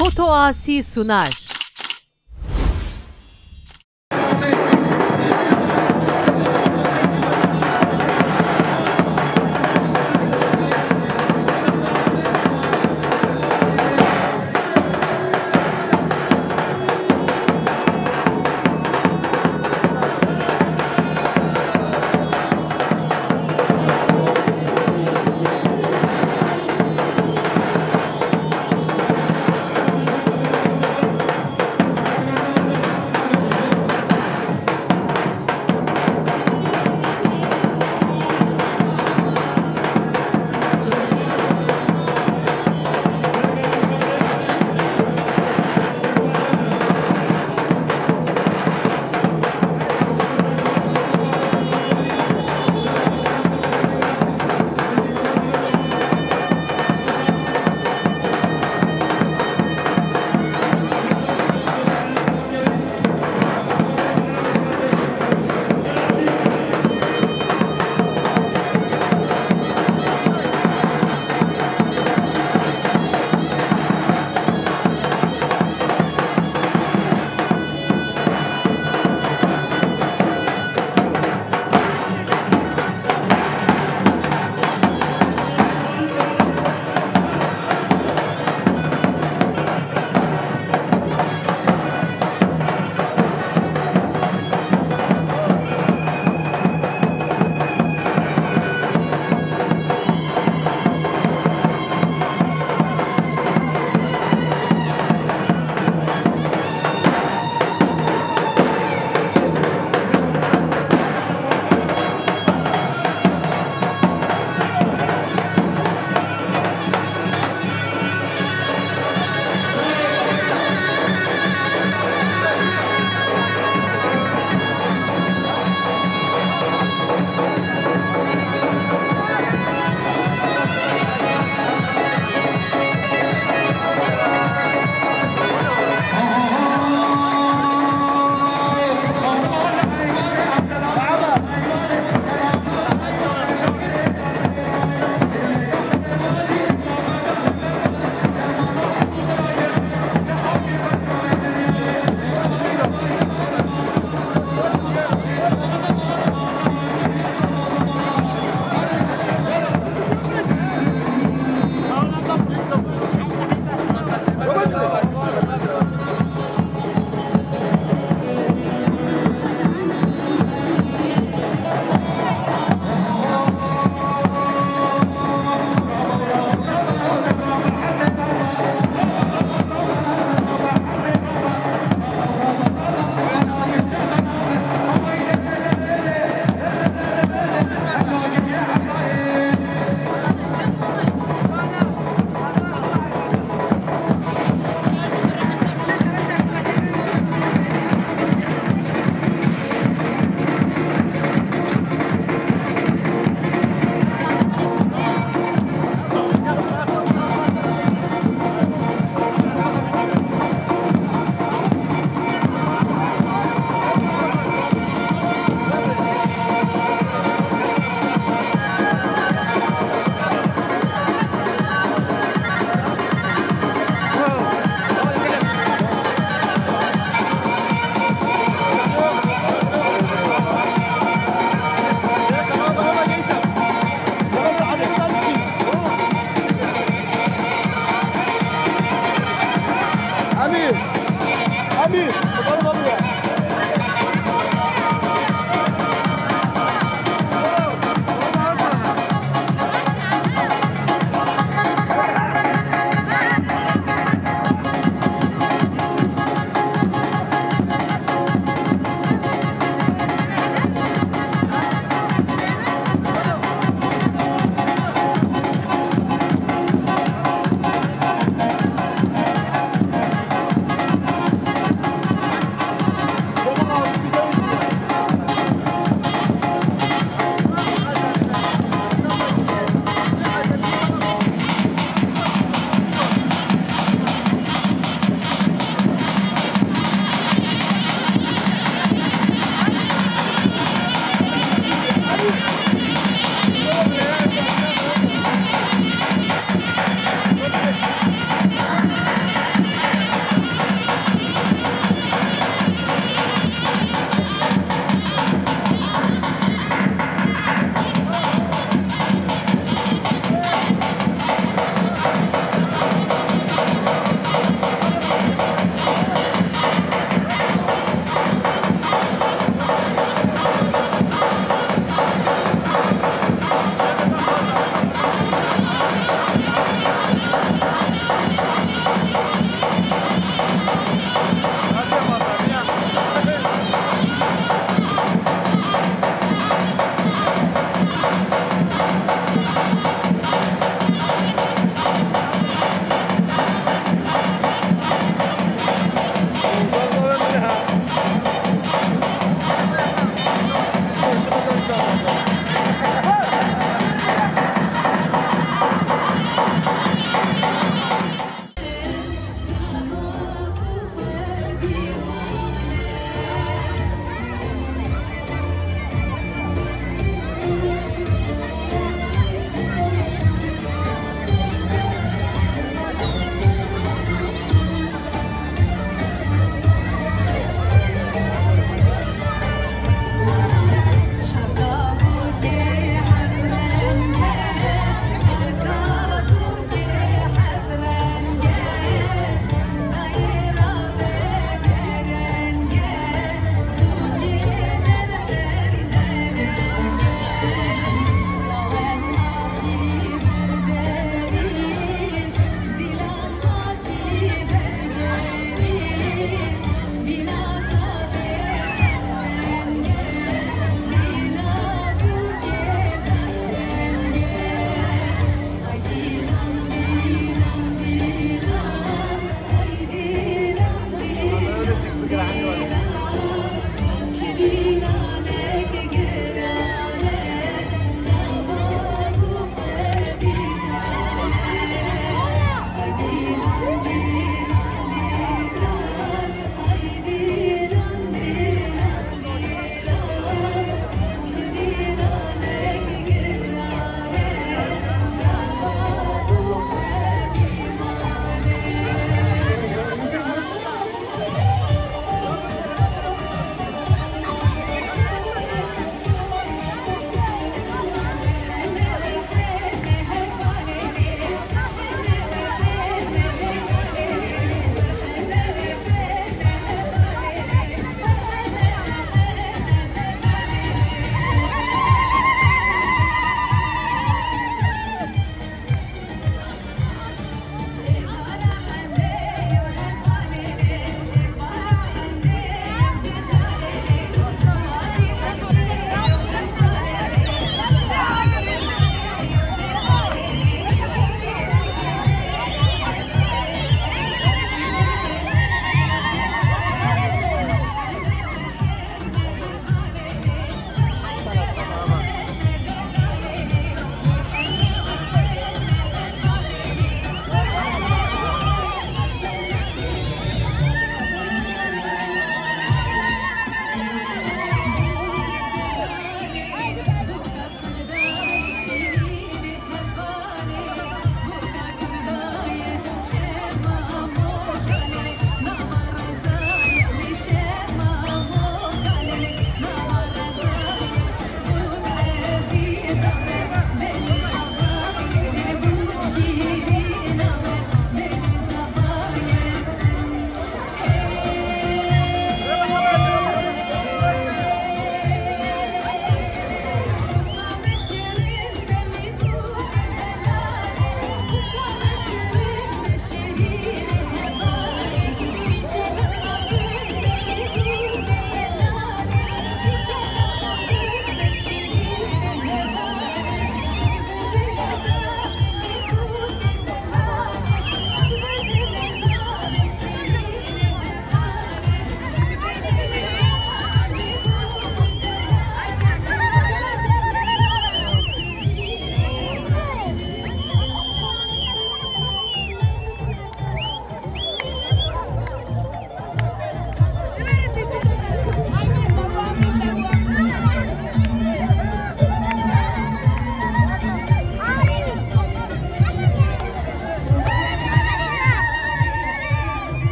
Foto Asi sunar.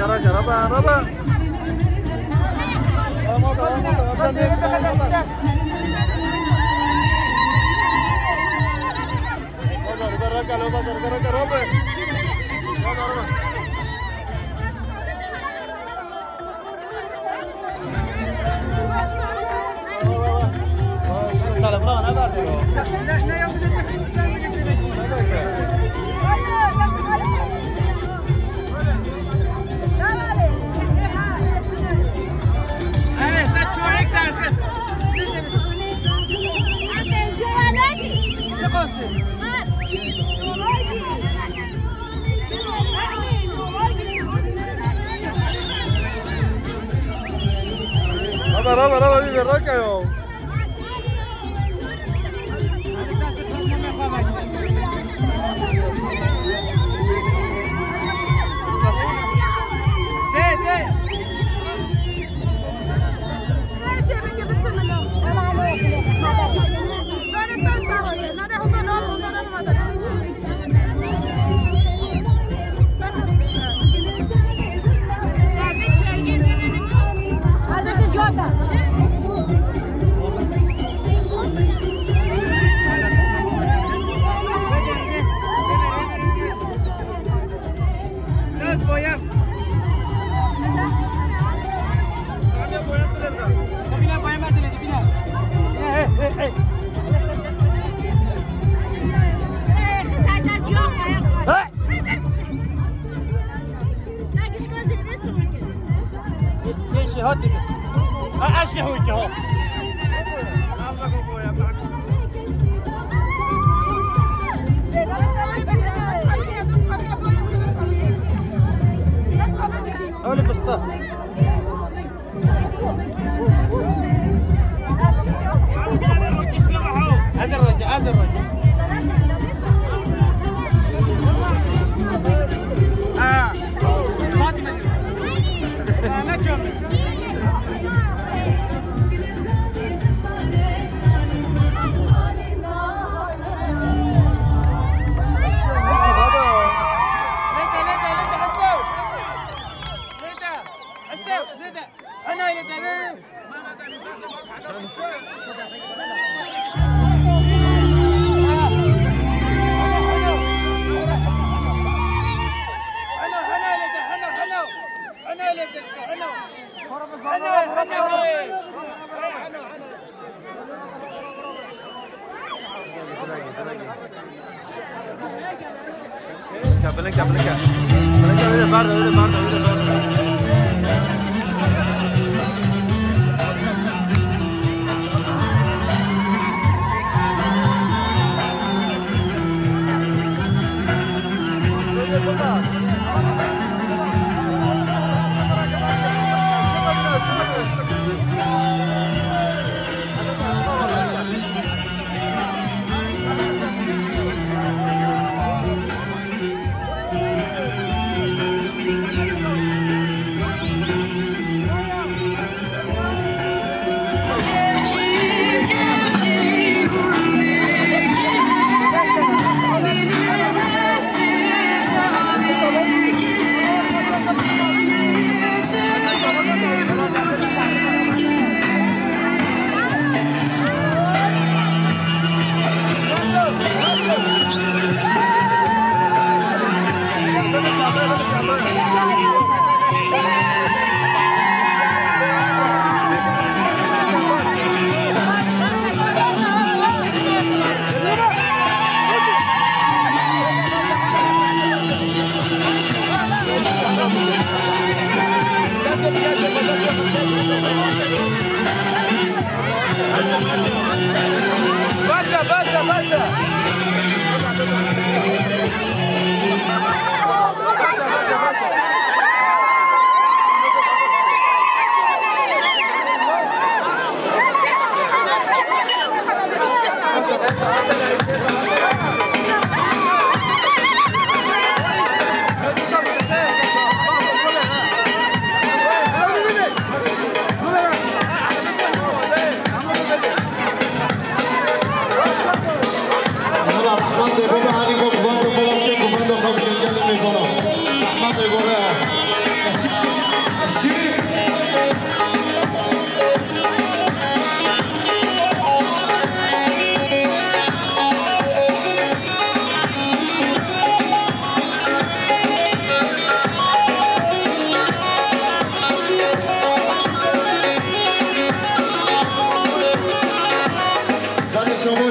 Ahmad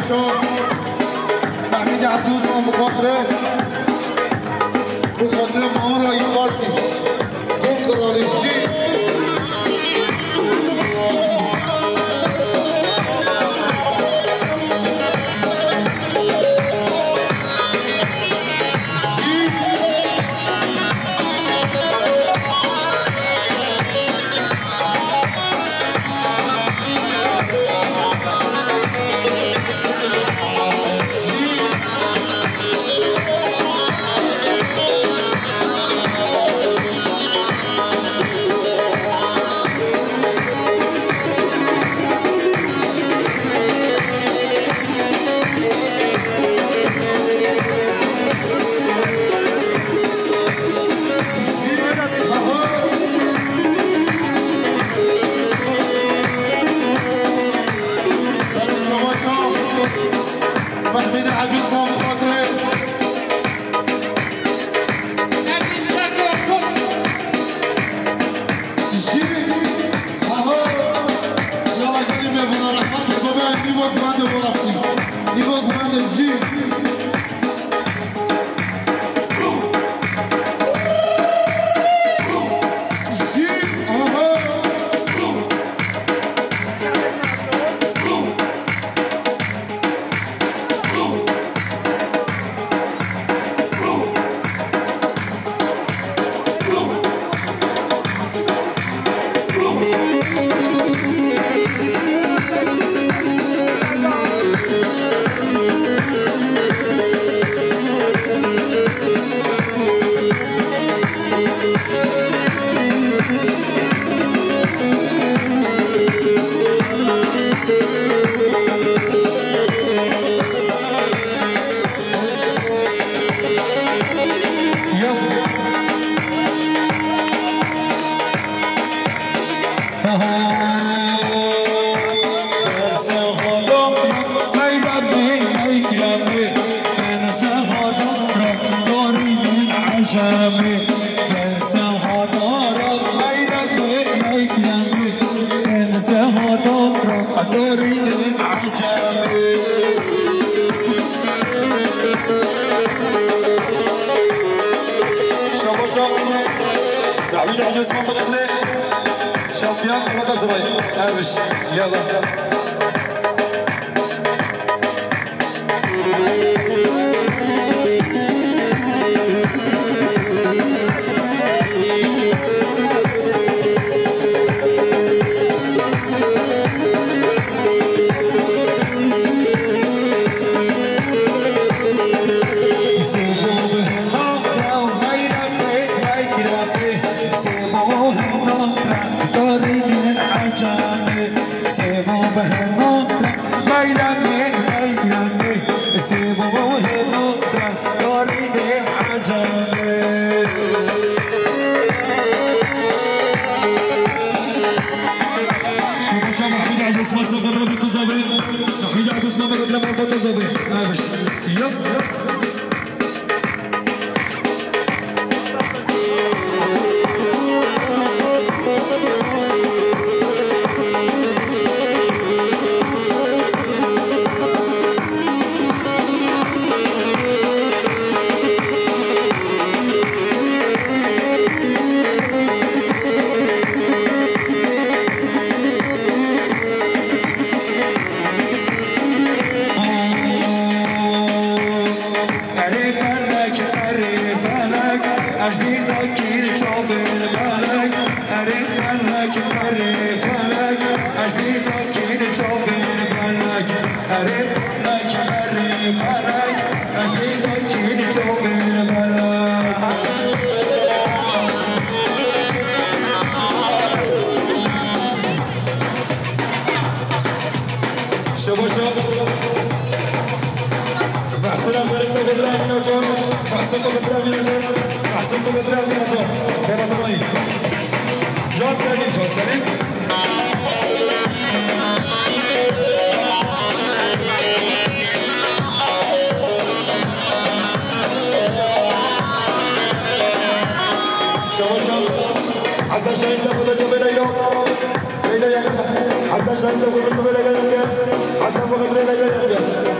شما تحمید عزیز و بخاطر ما را این پارتی گفت رالشی حسن شاهين سافر جبل ليلى ليلى يا حسن شاهين سافر جبل ليلى حسن فقط ليلى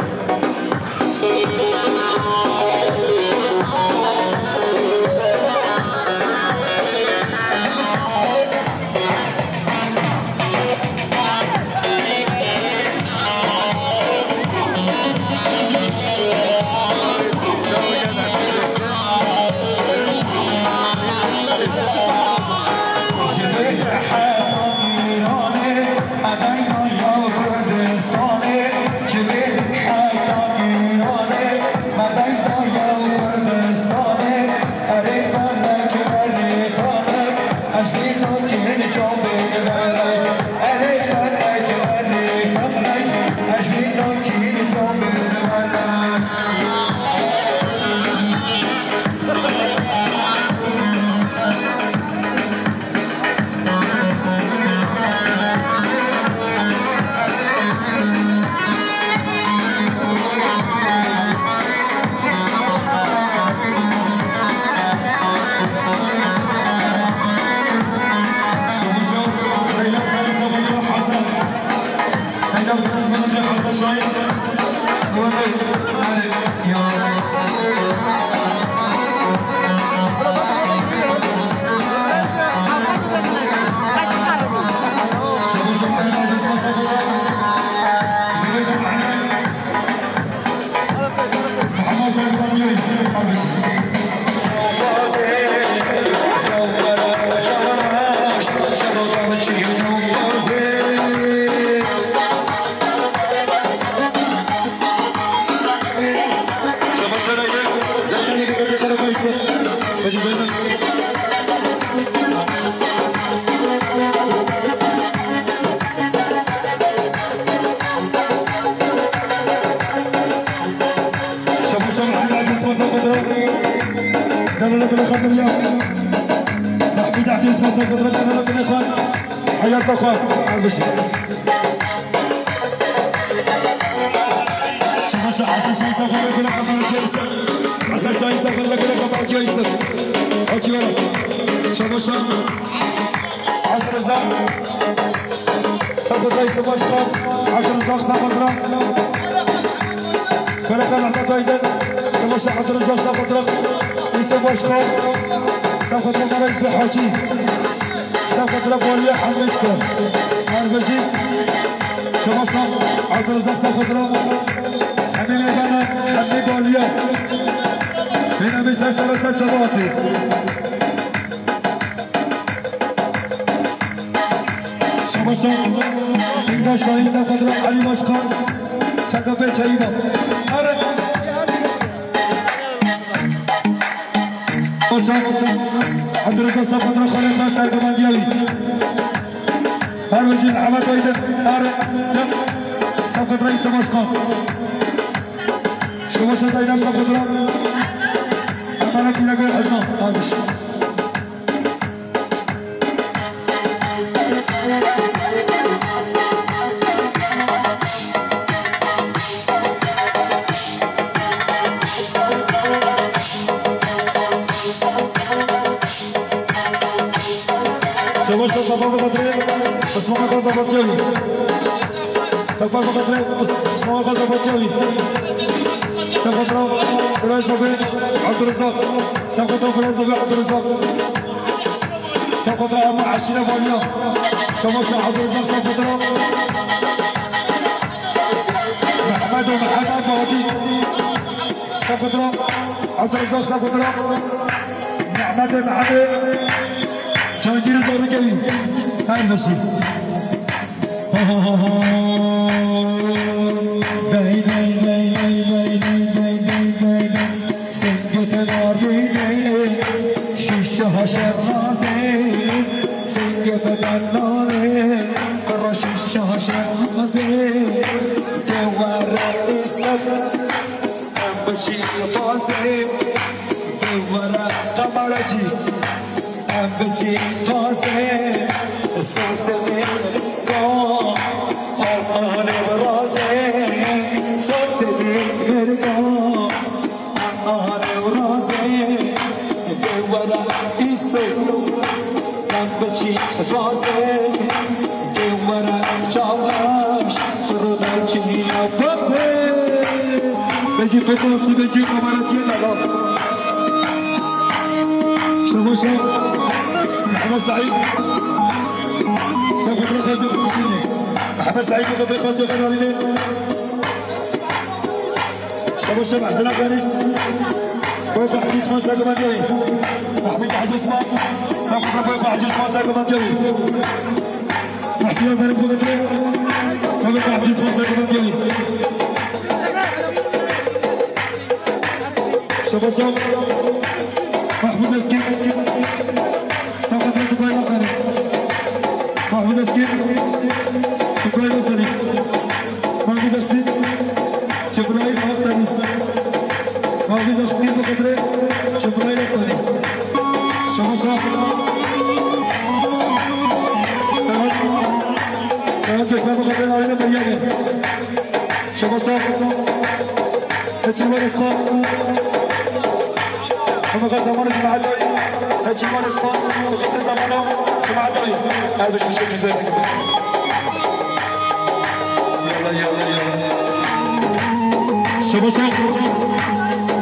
شباب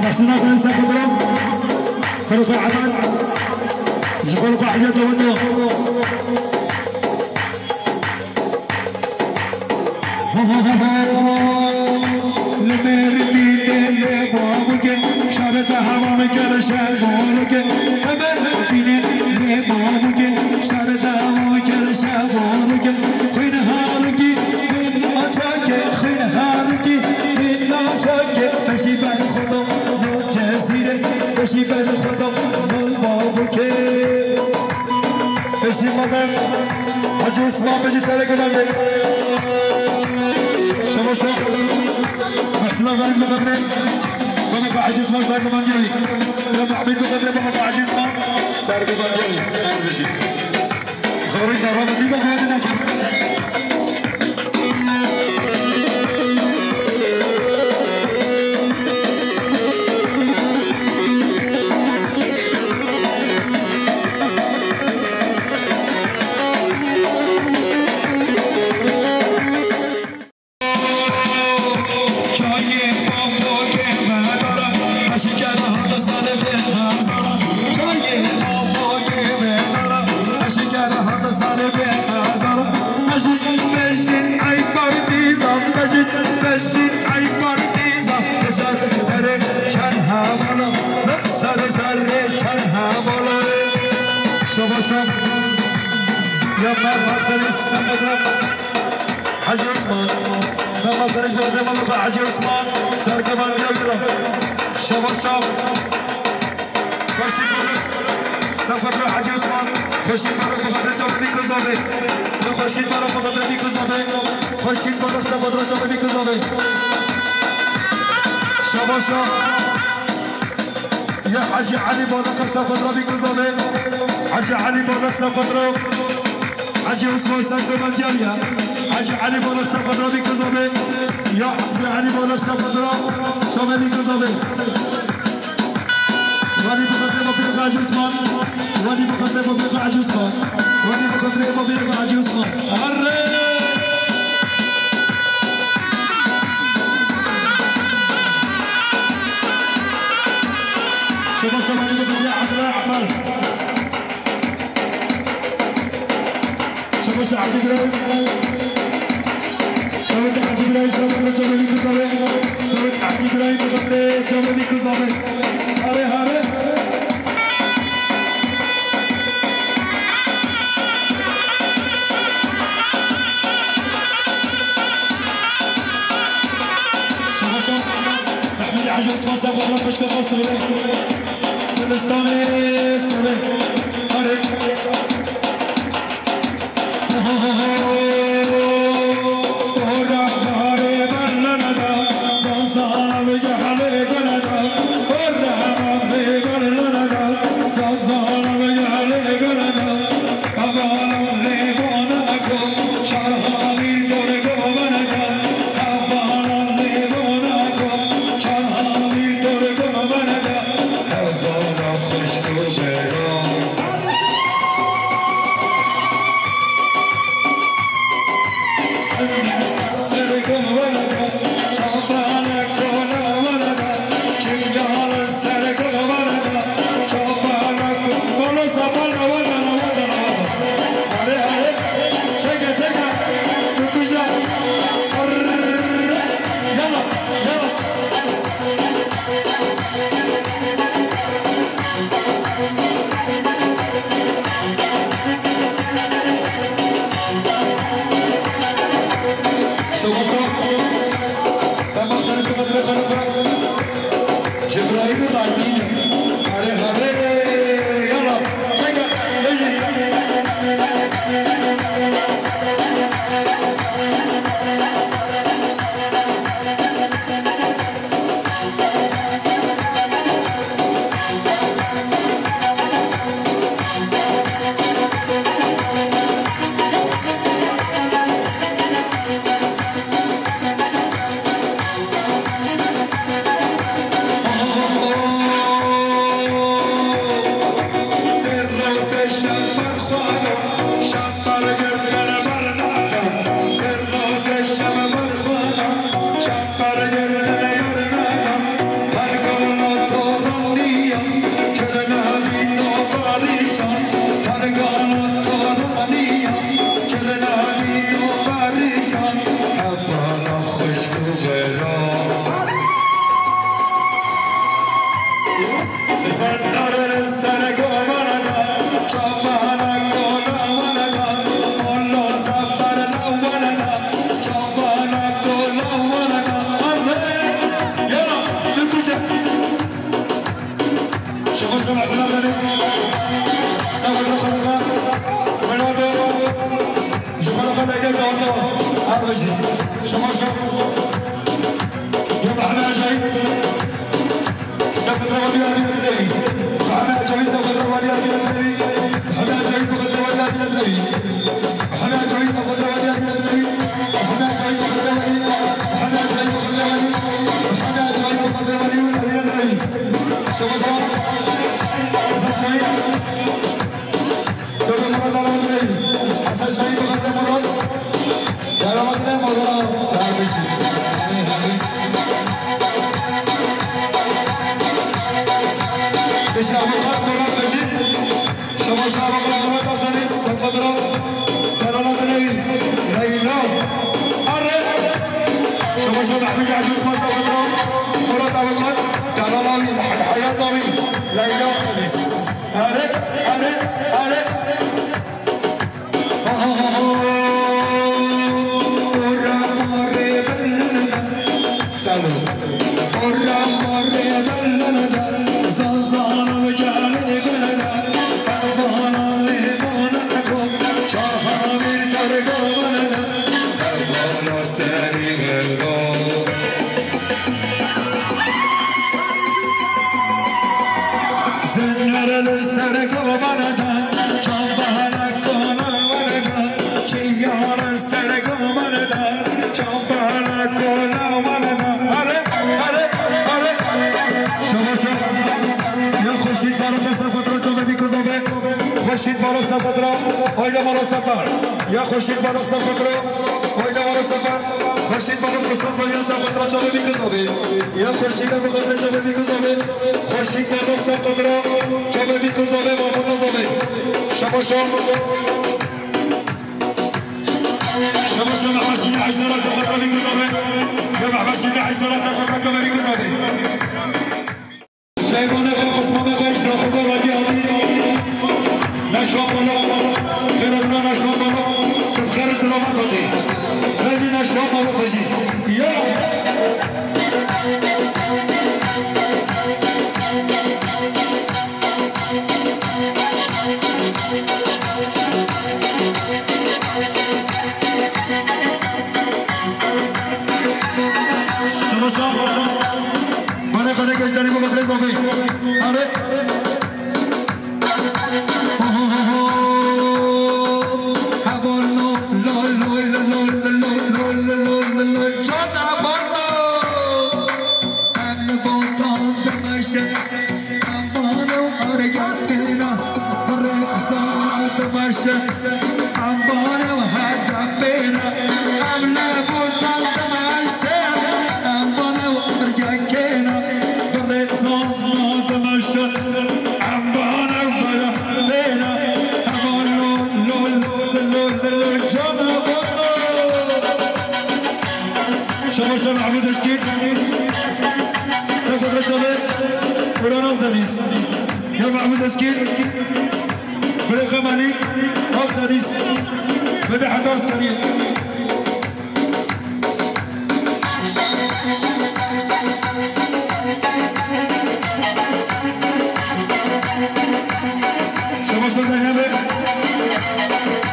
نحسنا كل سكبرم خلق عمل جبل بعيد ودو لمرتي لي بابك شرط هوا مكر شغالك لمرتي لي بابك شرط هوا مكر شغالك خين هارك من ناجك خين هارك من ناجك بشي بعد خطب نو جزيرة بشي بعد خطب نو بابك بشي مدام حجي اسمع بشي سالك مدام شباب محسنا غاز مقبرين بابا بعجز ما صار كمان جاي لما حبيت مقبرين بابا بعجز ما صار كمان جاي أنا بشي صوري دارا بدي بقى هذا حاجي عثمان ما قدرش بقدر ما حاجي عثمان صار كمان يقدر شباب خشي سافر حاجي عثمان خشي بقدر جاب بيكو زابي خشي بقدر بيكو زابي خشي بقدر جاب بيكو زابي شباب يا حاجي علي بقدر سافر بيكو زابي حاجي علي بقدر سافر حاجي عثمان صار كمان يا حاجي علي بولك سافر بيكو زابي يا حاجي علي بولك سافر شامل بيكو زابي وادي بقدر بيكو حاجي عثمان وادي بقدر بيكو حاجي عثمان وادي بقدر بيكو حاجي عثمان هري شباب شباب بقدر يا عبد الرحمن شباب شعب جبريل داود عجيبراي شباب جبريل كتابه داود عجيبراي كتابه جبريل كتابه هاري هاري شباب احمد عجيب اسمه سافر لك مشكلة خاصة بالإسلامي سوري هاري خوش تو برام شما شما سلام دارید سلام دارم منادو شما دارم اگر دارم آبجی شما شما يوم احنا جايين سبت روادي الدربي احنا جايين سبت روادي الدربي احنا جايين سبت روادي الدربي احنا جايين سبت روادي الدربي احنا جايين سبت روادي احنا جايين سبت روادي احنا جايين سبت روادي الدربي شو صار شايف جو مراد الدربي حسن شايف بغد مراد يا رب مراد سامي شابقات مراد بشير شما شابقات مراد دانيس سقدرا كرانا بنوي ليلى أرى شما شو نحمي عجوز ما سقدرا مراد أبوكات كرانا الحياة طوي ليلى دانيس أرى سالو خورشید بالا سفر آیدا بالا سفر یا خورشید بالا سفر آیدا بالا سفر خورشید بالا سفر چه می‌کنه یا خورشید بالا چه می‌کنه خورشید بالا سفر چه می‌کنه ما متزامه شما خورشید عشرات سفر می‌کنه یا خورشید عشرات سفر چه می‌کنه لیوان قسمت قیش را خدا رادی نشوان بالا خیراتنا نشوان بالا خیر سلامت هاتی خیلی نشوان بالا باشی یا شما بانه خانه گشتاری با قدر اضافه آره شما محمود اسکیر سفر رجاله قرآن دانیس یا محمود اسکیر بله خمالی آخ دانیس بده حداث کنید شما زینبه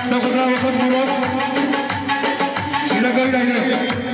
سفر را وقت مراد اینا گاهی رایده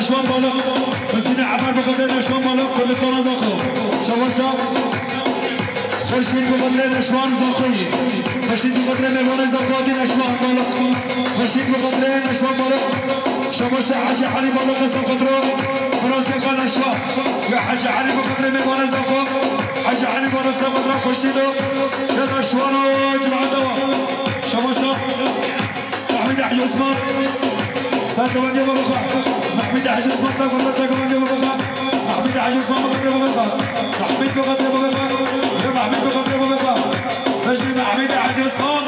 نشوان بالا مسجد عمر بقدر نشوان بالا كل طنا زاخو شواشا خورشید بقدر نشوان زاخوی خورشید بقدر ملوان زاخوی نشوان بالا خورشید بقدر نشوان بالا شواشا حاجی علی بالا قسم قدرو براسي قال الشوا يا حاج علي بقدر من وانا زفوف حاج علي بنفسه قدر خشيدو يا شوانو جماعة دوا شمسو محمد حاج عثمان ساكو من جبل بقى محمد حاج عثمان ساكو من جبل بقى محمد حاج عثمان بقدر بقى محمد بقدر بقى يا محمد بقدر بقى نجم محمد حاج عثمان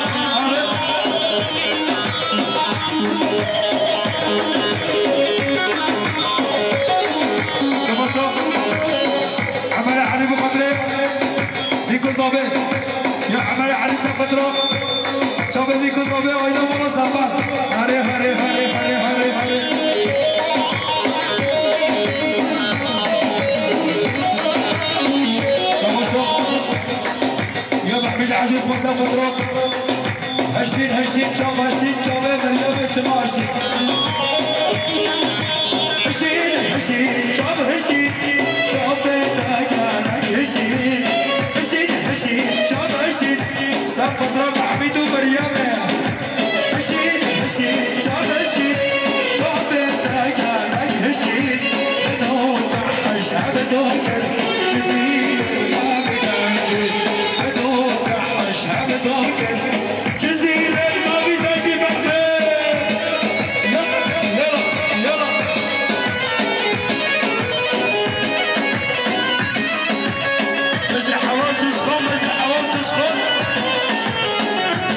عمل علي بقدره بيكو صابي يا عمل علي سقدره شوفي بيكو صابي وين والله صابا هري هري هري هري هري هري يا محمد عجوز ما سقدره هشين هشين شوف هشين شوفي مريم تماشي هشين هشين شوف هشين شوفي هشين هشين هشين شوف هشين سقدره محمد ومريم هشين هشين شوف هشين شوفي هشين نور حشاب دوكر جزيرة ما بداية نور حشاب دوكر جزيرة ما بداية محمد يلا يلا يلا ماشي حواوشي شكون ماشي حواوشي شكون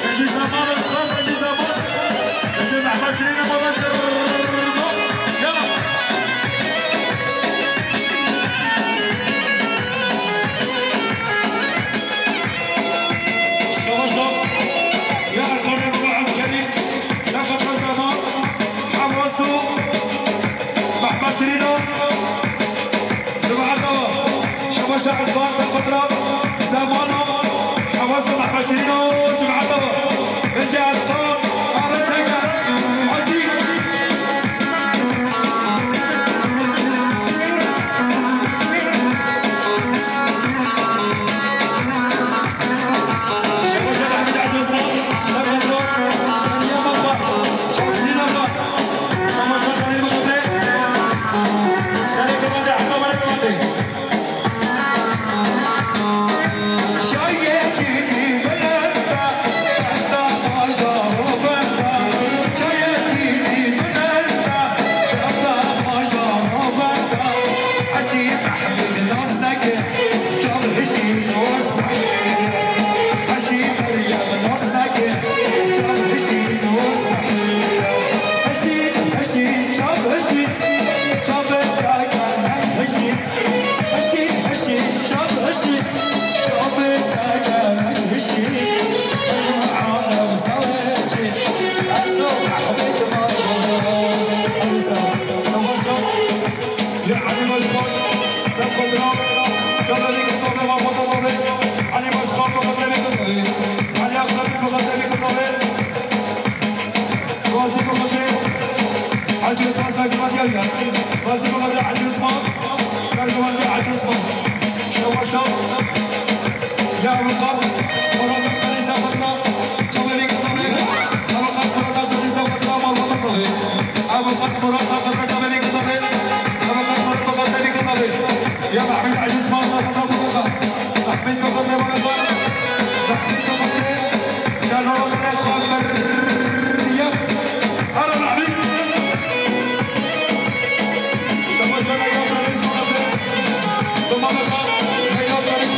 ماشي زمان شكون ماشي زمان ماشي محمد شرينا مباشر يلا شوفوا يا أخواني بابا الكريم سقط الزمان حواسو محمد شرينا جماعة دوا شوفوا شعب البار سقط راب زمانه حواسو محمد شرينا جماعة دوا رجع القام أرجعك عجيب يا محمد عزيز ما صار محمد بقدر محمد بقدر يا نور الأخوان مريم أنا محمد شباب شباب يا رئيس بقدر ثم بقى يا رئيس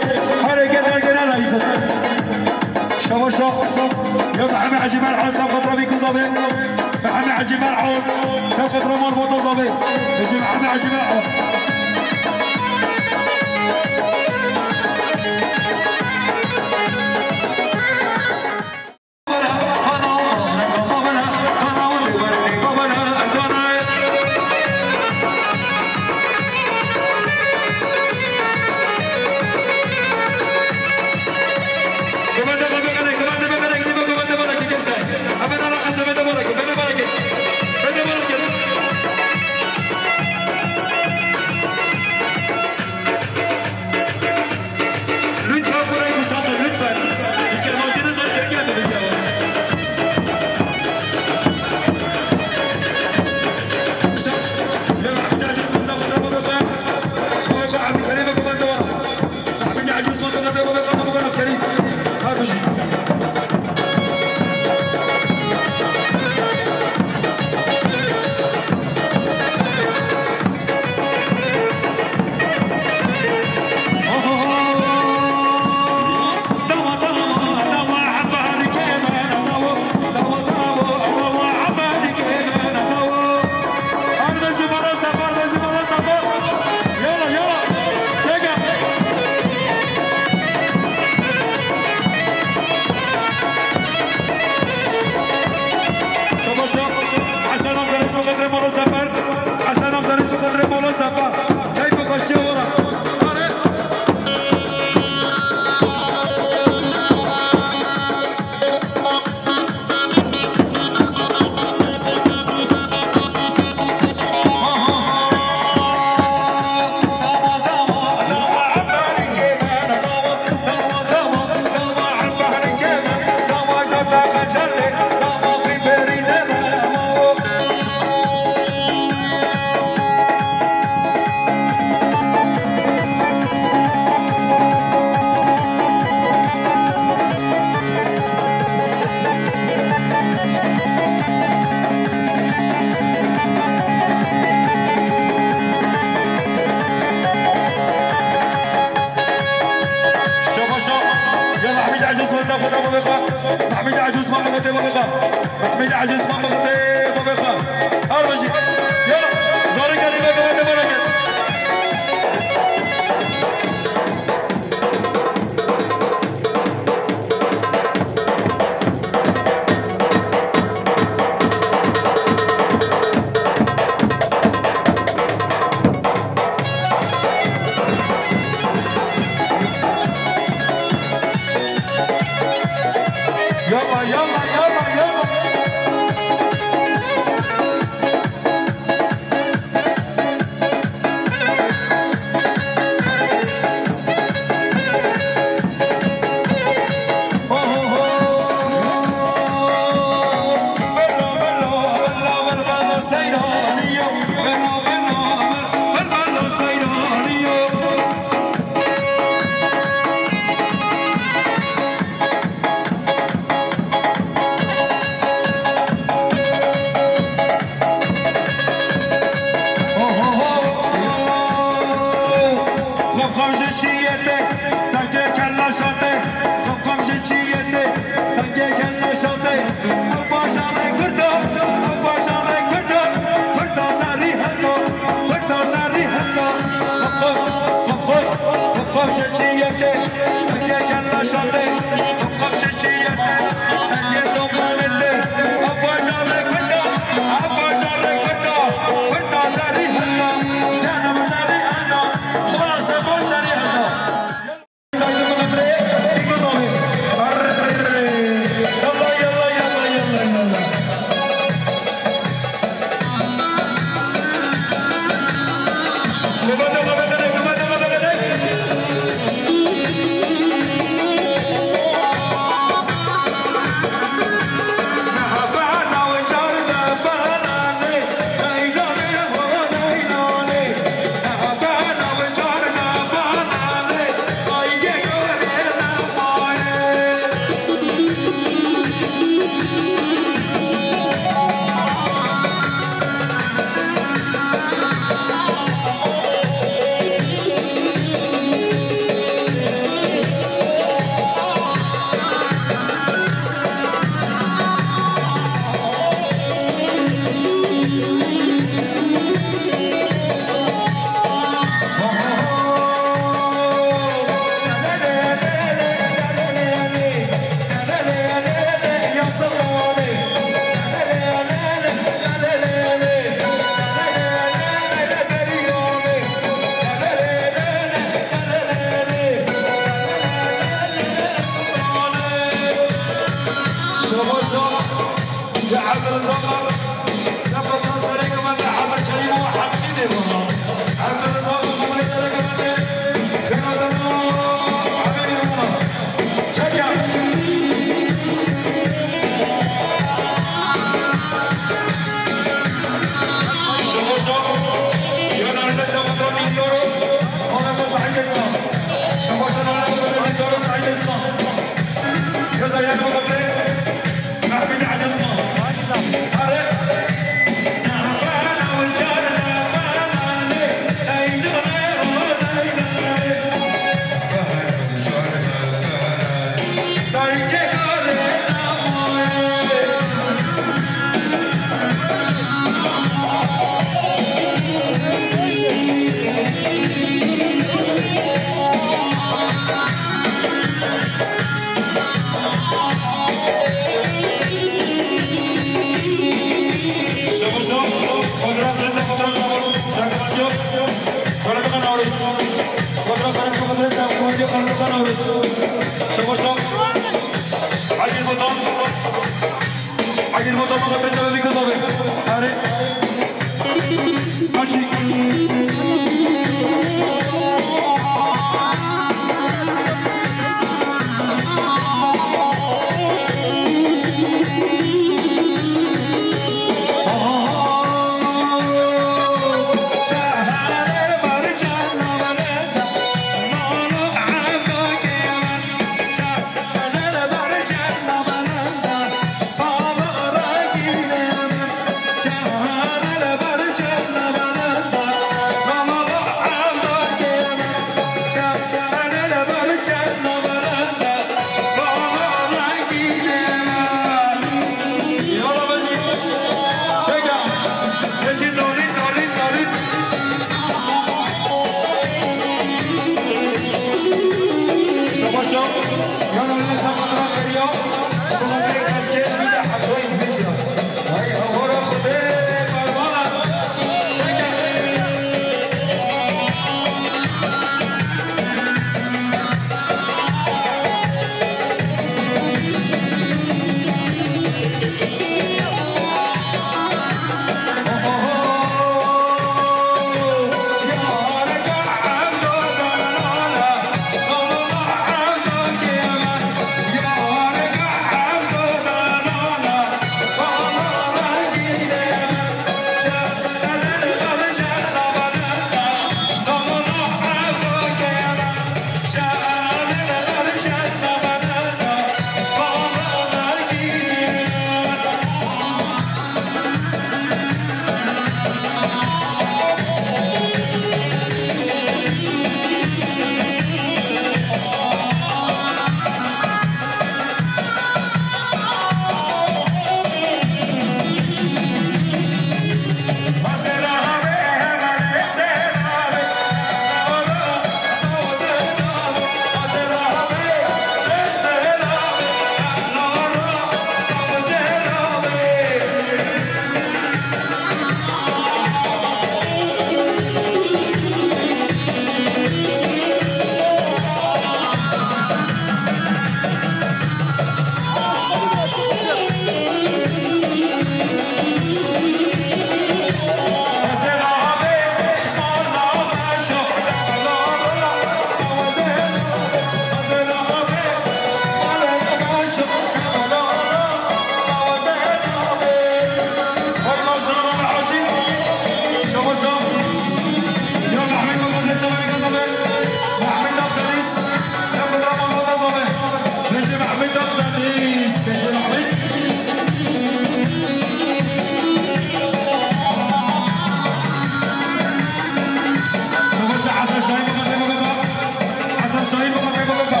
شاهين بقى بقى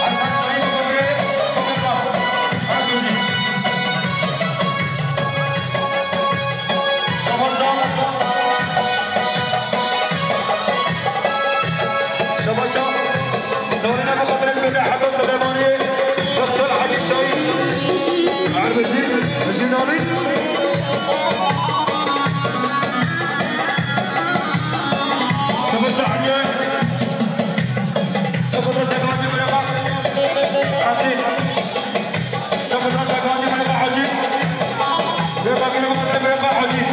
حسن شاهين بقى عربجي شباشا دورنا بقدرش بدأ حدث سليماني دكتور حاجي شاهين عربجي مجنوني شباشا حاجي شباشا سكاني مريقا حاجي شباشا سكاني مريقا حاجي مريقا كيلو مريقا حاجي